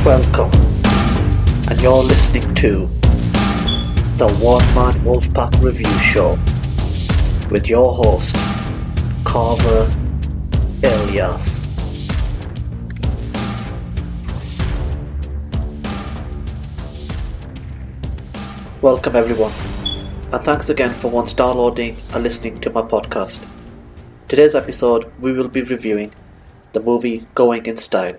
Welcome, and you're listening to the One Man Wolfpack Review Show with your host, Carver Elias. Welcome everyone, and thanks again for once downloading and listening to my podcast. Today's episode we will be reviewing the movie Going in Style.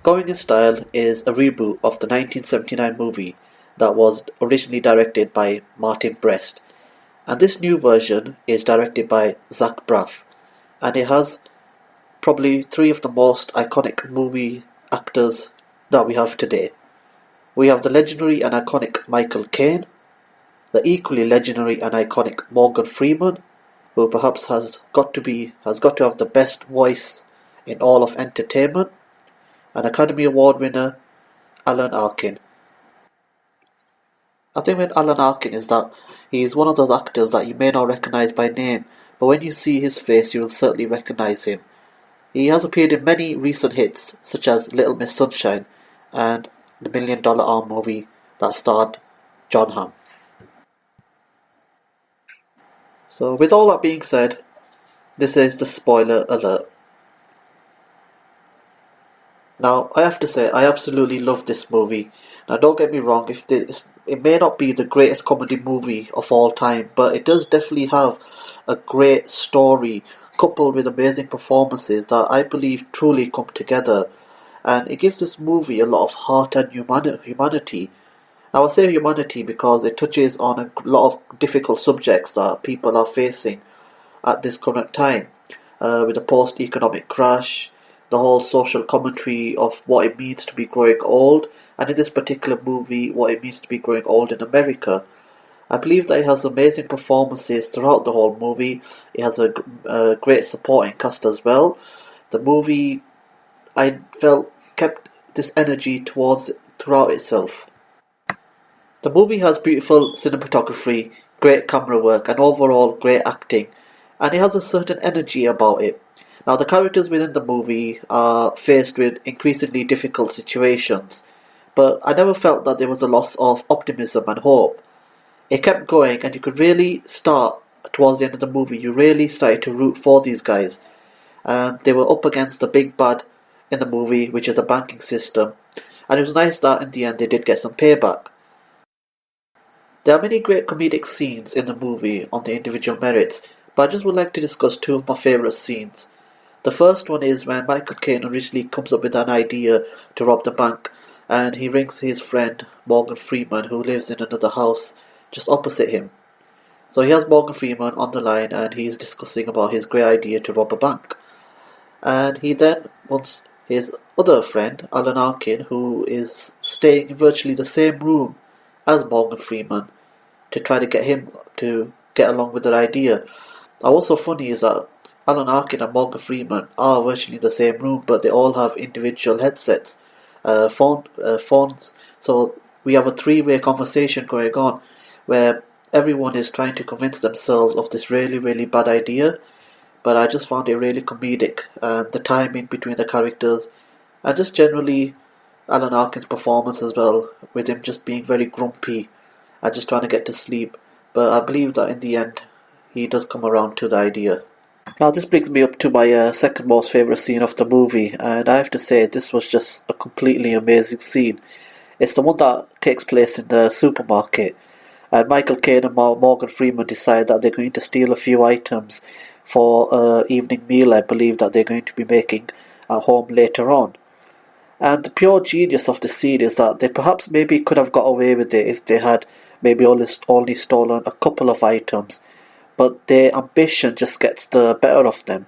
Going in Style is a reboot of the 1979 movie that was originally directed by Martin Brest, and this new version is directed by Zach Braff, and it has probably three of the most iconic movie actors that we have today. We have the legendary and iconic Michael Caine, the equally legendary and iconic Morgan Freeman, who perhaps has got to have the best voice in all of entertainment, and Academy Award winner Alan Arkin. I think with Alan Arkin is that he's one of those actors that you may not recognise by name, but when you see his face you will certainly recognise him. He has appeared in many recent hits such as Little Miss Sunshine and the $1 Million Arm movie that starred John Hamm. So with all that being said, this is the spoiler alert. Now, I have to say, I absolutely love this movie. Now, don't get me wrong, it may not be the greatest comedy movie of all time, but it does definitely have a great story, coupled with amazing performances that I believe truly come together. And it gives this movie a lot of heart and humanity. Now, I say humanity because it touches on a lot of difficult subjects that people are facing at this current time, with the post-economic crash, the whole social commentary of what it means to be growing old, and in this particular movie, what it means to be growing old in America. I believe that it has amazing performances throughout the whole movie. It has a great supporting cast as well. The movie, I felt, kept this energy throughout itself. The movie has beautiful cinematography, great camera work, and overall great acting, and it has a certain energy about it. Now, the characters within the movie are faced with increasingly difficult situations, but I never felt that there was a loss of optimism and hope. It kept going, and you could really start, towards the end of the movie, you really started to root for these guys. And they were up against the big bad in the movie, which is the banking system, and it was nice that in the end they did get some payback. There are many great comedic scenes in the movie on the individual merits, but I just would like to discuss two of my favourite scenes. The first one is when Michael Caine originally comes up with an idea to rob the bank, and he rings his friend Morgan Freeman, who lives in another house just opposite him. So he has Morgan Freeman on the line, and he's discussing about his great idea to rob a bank. And he then wants his other friend, Alan Arkin, who is staying in virtually the same room as Morgan Freeman, to try to get him to get along with their idea. Now, what's so funny is that Alan Arkin and Morgan Freeman are virtually in the same room, but they all have individual headsets, phones. So we have a three-way conversation going on, where everyone is trying to convince themselves of this really, really bad idea. But I just found it really comedic, and the timing between the characters, and just generally Alan Arkin's performance as well, with him just being very grumpy and just trying to get to sleep. But I believe that in the end, he does come around to the idea. Now, this brings me up to my second most favourite scene of the movie, and I have to say this was just a completely amazing scene. It's the one that takes place in the supermarket, and Michael Caine and Morgan Freeman decide that they're going to steal a few items for an evening meal, I believe, that they're going to be making at home later on. And the pure genius of the scene is that they perhaps maybe could have got away with it if they had maybe only stolen a couple of items, but their ambition just gets the better of them.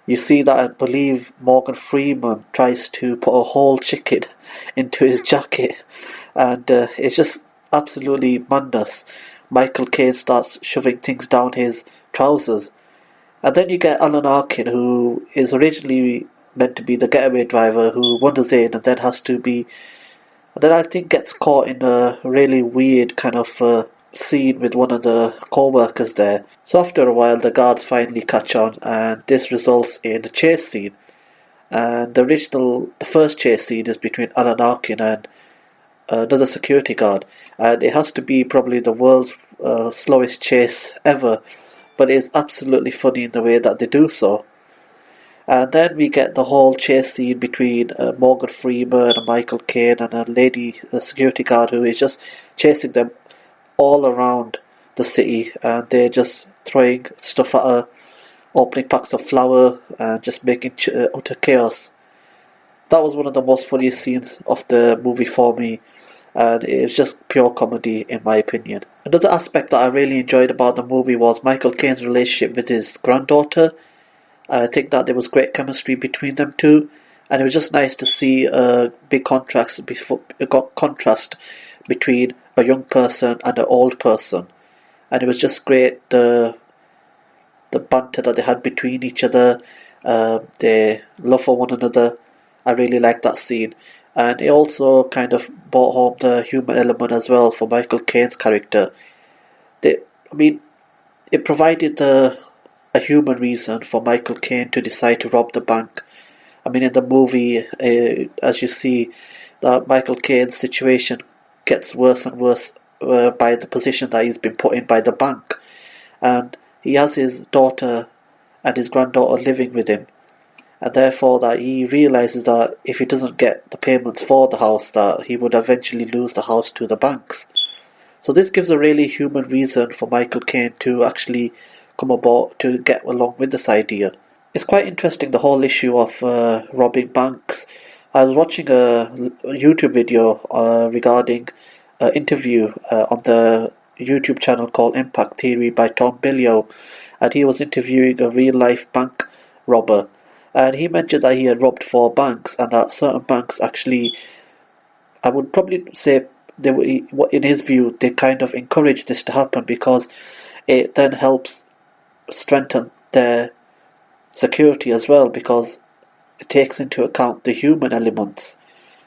You see that I believe Morgan Freeman tries to put a whole chicken into his jacket, and it's just absolutely madness. Michael Caine starts shoving things down his trousers, and then you get Alan Arkin, who is originally meant to be the getaway driver, who wanders in and then I think gets caught in a really weird kind of scene with one of the co-workers there. So after a while the guards finally catch on, and this results in a chase scene. And the first chase scene is between Alan Arkin and another security guard, and it has to be probably the world's slowest chase ever, but it's absolutely funny in the way that they do so. And then we get the whole chase scene between Morgan Freeman and Michael Caine and a security guard who is just chasing them all around the city, and they're just throwing stuff at her, opening packs of flour, and just making utter chaos. That was one of the most funniest scenes of the movie for me, and it was just pure comedy in my opinion. Another aspect that I really enjoyed about the movie was Michael Caine's relationship with his granddaughter. I think that there was great chemistry between them two, and it was just nice to see a big contrast between a young person and an old person. And it was just great, the banter that they had between each other, their love for one another. I really liked that scene. And it also kind of brought home the human element as well for Michael Caine's character. It provided a human reason for Michael Caine to decide to rob the bank. I mean, in the movie, as you see, that Michael Caine's situation gets worse and worse by the position that he's been put in by the bank. And he has his daughter and his granddaughter living with him. And therefore that he realises that if he doesn't get the payments for the house, that he would eventually lose the house to the banks. So this gives a really human reason for Michael Caine to actually come about to get along with this idea. It's quite interesting, the whole issue of robbing banks. I was watching a YouTube video regarding an interview on the YouTube channel called Ep.3 by Tom Billio, and he was interviewing a real life bank robber, and he mentioned that he had robbed 4 banks, and that certain banks actually, I would probably say, in his view, they kind of encourage this to happen because it then helps strengthen their security as well, because it takes into account the human elements.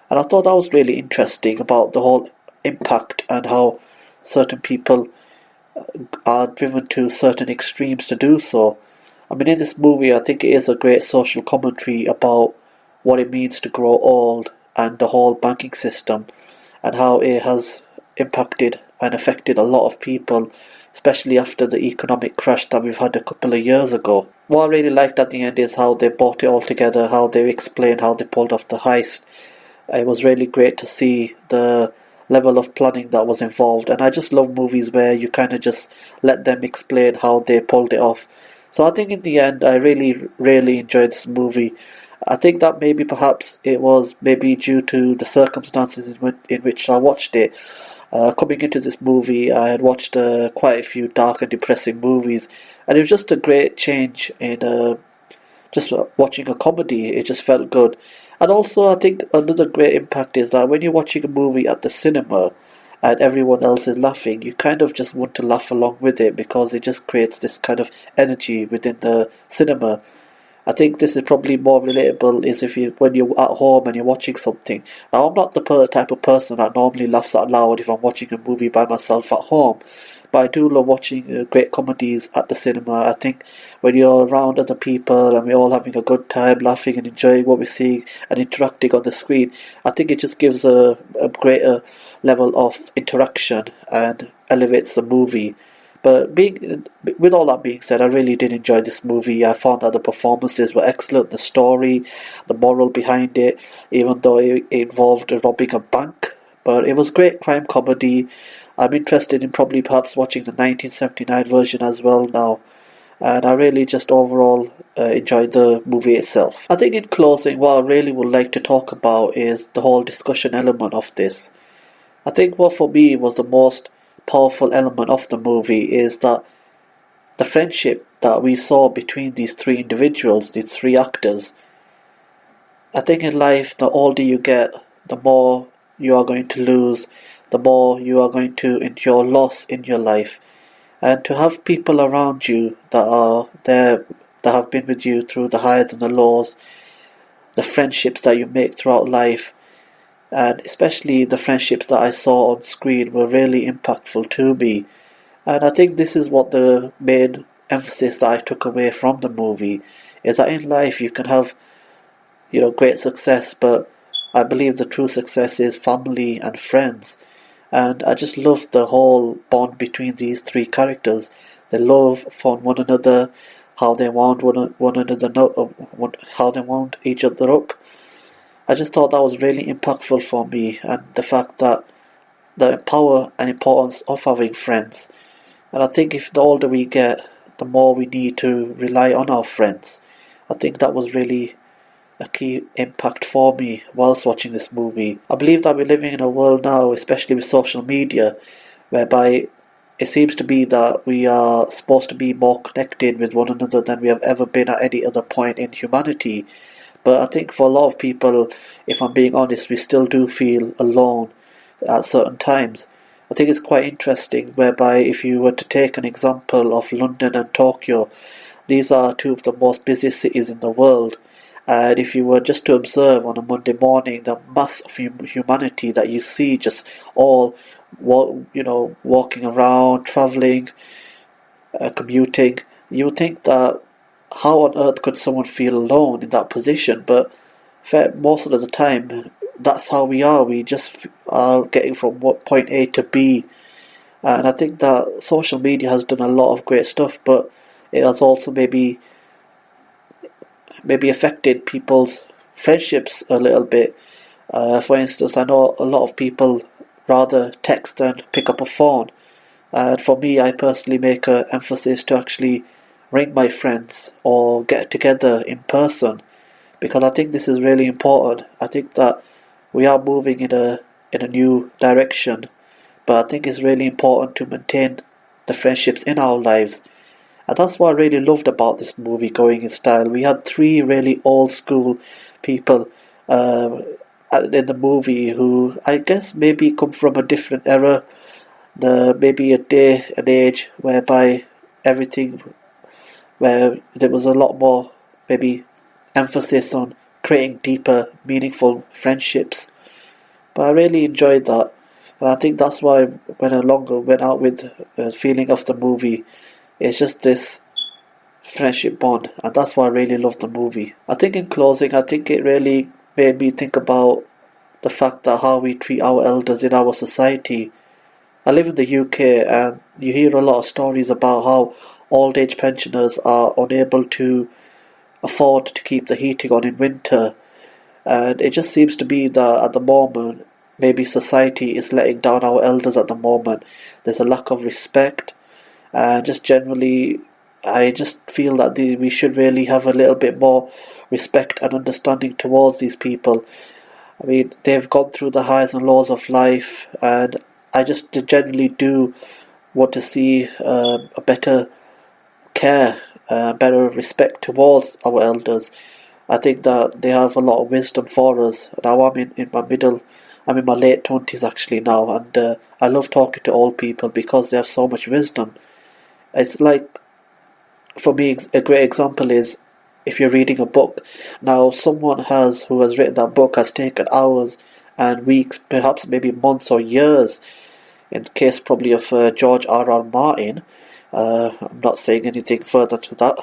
And I thought that was really interesting about the whole impact and how certain people are driven to certain extremes to do so. I mean, in this movie, I think it is a great social commentary about what it means to grow old and the whole banking system, and how it has impacted and affected a lot of people, especially after the economic crash that we've had a couple of years ago. What I really liked at the end is how they brought it all together, how they explained how they pulled off the heist. It was really great to see the level of planning that was involved, and I just love movies where you kind of just let them explain how they pulled it off. So I think in the end I really enjoyed this movie. I think that maybe perhaps it was maybe due to the circumstances in which I watched it. Coming into this movie, I had watched quite a few dark and depressing movies, and it was just a great change in just watching a comedy. It just felt good. And also, I think another great impact is that when you're watching a movie at the cinema and everyone else is laughing, you kind of just want to laugh along with it, because it just creates this kind of energy within the cinema. I think this is probably more relatable is when you're at home and you're watching something. Now, I'm not the type of person that normally laughs out loud if I'm watching a movie by myself at home, but I do love watching great comedies at the cinema. I think when you're around other people and we're all having a good time, laughing and enjoying what we're seeing and interacting on the screen, I think it just gives a greater level of interaction and elevates the movie. But with all that being said, I really did enjoy this movie. I found that the performances were excellent, the story, the moral behind it, even though it involved robbing a bank. But it was great crime comedy. I'm interested in probably perhaps watching the 1979 version as well now. And I really just overall enjoyed the movie itself. I think in closing, what I really would like to talk about is the whole discussion element of this. I think what for me was the most powerful element of the movie is that the friendship that we saw between these 3 individuals, these 3 actors. I think in life, the older you get, the more you are going to lose, the more you are going to endure loss in your life. And to have people around you that are there, that have been with you through the highs and the lows, the friendships that you make throughout life, and especially the friendships that I saw on screen were really impactful to me. And I think this is what the main emphasis that I took away from the movie, is that in life you can have great success, but I believe the true success is family and friends. And I just love the whole bond between these three characters. They love for one another, how they wound one another how they wound each other up. I just thought that was really impactful for me, and the fact that the power and importance of having friends. And I think if the older we get, the more we need to rely on our friends. I think that was really a key impact for me whilst watching this movie. I believe that we're living in a world now, especially with social media, whereby it seems to be that we are supposed to be more connected with one another than we have ever been at any other point in humanity. But I think for a lot of people, if I'm being honest, we still do feel alone at certain times. I think it's quite interesting, whereby if you were to take an example of London and Tokyo, these are two of the most busiest cities in the world. And if you were just to observe on a Monday morning the mass of humanity that you see just all walking around, travelling, commuting, you would think that how on earth could someone feel alone in that position? But most of the time, that's how we are. We just are getting from point A to B. And I think that social media has done a lot of great stuff, but it has also maybe affected people's friendships a little bit. For instance, I know a lot of people rather text than pick up a phone. And for me, I personally make an emphasis to actually ring my friends or get together in person, because I think this is really important. I think that we are moving in a new direction, but I think it's really important to maintain the friendships in our lives. And that's what I really loved about this movie, going in style. We had three really old school people in the movie who I guess maybe come from a different era, maybe a day and age whereby where there was a lot more maybe emphasis on creating deeper, meaningful friendships. But I really enjoyed that, and I think that's why when I went out with a feeling of the movie, it's just this friendship bond, and that's why I really loved the movie. I think in closing, I think it really made me think about the fact that how we treat our elders in our society. I live in the UK, and you hear a lot of stories about how old age pensioners are unable to afford to keep the heating on in winter, and it just seems to be that at the moment maybe society is letting down our elders at the moment. There's a lack of respect, and just generally I just feel that we should really have a little bit more respect and understanding towards these people. I mean, they've gone through the highs and lows of life, and I just generally do want to see a better care, better respect towards our elders. I think that they have a lot of wisdom for us. Now I'm in my late 20s actually now, and I love talking to old people because they have so much wisdom. It's like, for me, a great example is if you're reading a book. Now, someone who has written that book has taken hours and weeks, perhaps maybe months or years, in the case probably of George R.R. Martin. I'm not saying anything further to that,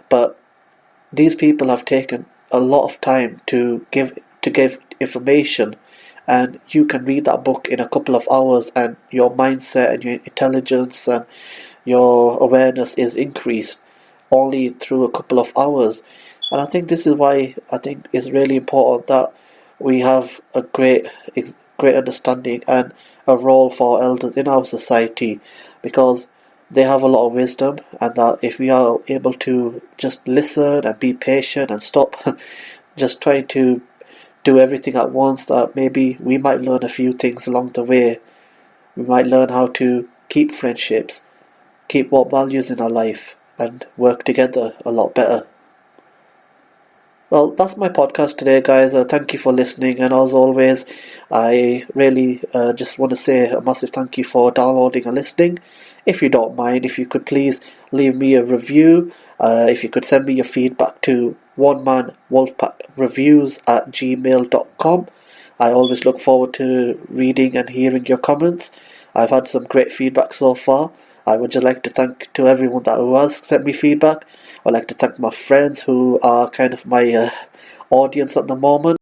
but these people have taken a lot of time to give information, and you can read that book in a couple of hours, and your mindset and your intelligence and your awareness is increased only through a couple of hours. And I think this is why I think it's really important that we have a great understanding and a role for elders in our society, because they have a lot of wisdom, and that if we are able to just listen and be patient and stop just trying to do everything at once, that maybe we might learn a few things along the way. We might learn how to keep friendships, keep what values in our life, and work together a lot better. Well, that's my podcast today, guys. Thank you for listening, and as always, I really just want to say a massive thank you for downloading and listening. If you don't mind, if you could please leave me a review, if you could send me your feedback to onemanwolfpackreviews@gmail.com. I always look forward to reading and hearing your comments. I've had some great feedback so far. I would just like to thank to everyone who has sent me feedback. I'd like to thank my friends who are kind of my audience at the moment.